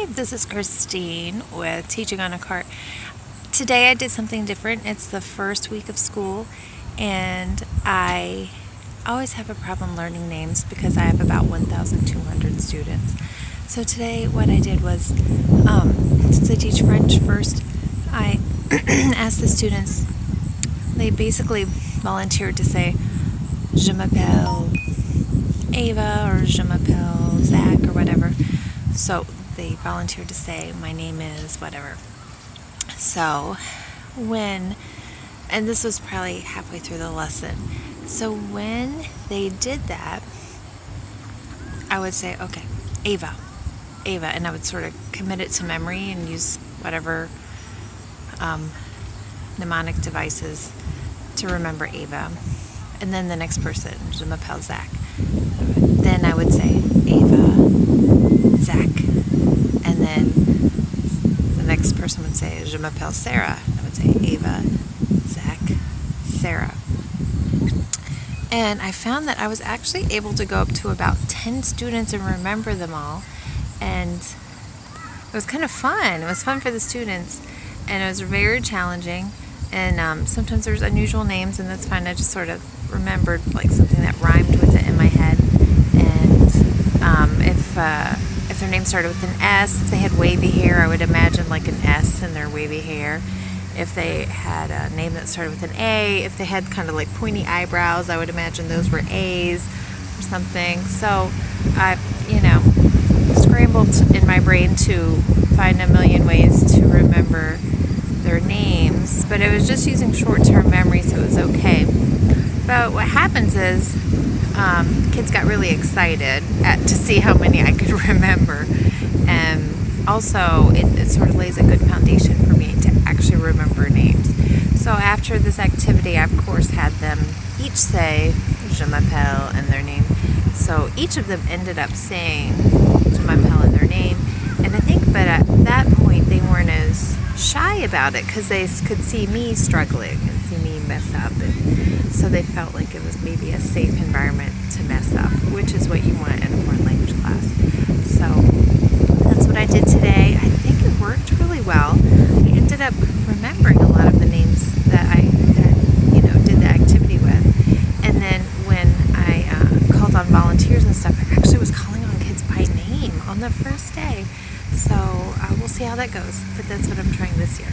Hi, this is Christine with Teaching on a Cart. Today I did something different. It's the first week of school, and I always have a problem learning names because I have about 1,200 students. So today what I did was, since I teach French first, I asked the students, they basically volunteered to say, Je m'appelle Ava, or Je m'appelle Zach, or whatever. So they volunteered to say, my name is whatever. So and this was probably halfway through the lesson. So when they did that, I would say, okay, Ava, and I would sort of commit it to memory and use whatever mnemonic devices to remember Ava. And then the next person, Je m'appelle Zach. Then I would say, Ava, Zach. And then the next person would say, Je m'appelle Sarah. I would say, Ava, Zach, Sarah. And I found that I was actually able to go up to about 10 students and remember them all. And it was kind of fun. It was fun for the students. And it was very challenging. And sometimes there's unusual names, and that's fine. I just sort of remembered like something that rhymed with it in my head. And if their name started with an S, if they had wavy hair, I would imagine like an S in their wavy hair. If they had a name that started with an A, if they had kind of like pointy eyebrows, I would imagine those were A's or something. So I, scrambled in my brain to find a million ways to remember their names, but it was just using short-term memory, so it was okay. But what happens is kids got really excited to see how many I could remember, and also it sort of lays a good foundation for me to actually remember names. So after this activity, I of course had them each say Je m'appelle and their name. So each of them ended up saying Je m'appelle and their name, and but at that point they weren't as shy about it because they could see me struggling and see me mess up, and so they felt like it was maybe a safe environment to mess up, which is what you want in a foreign language class. So that's what I did today. I think it worked really well. I ended up remembering a lot of the names that I had, did the activity with. And then when I called on volunteers and stuff, I actually was calling on kids by name on the first day. So we'll see how that goes, but that's what I'm trying this year.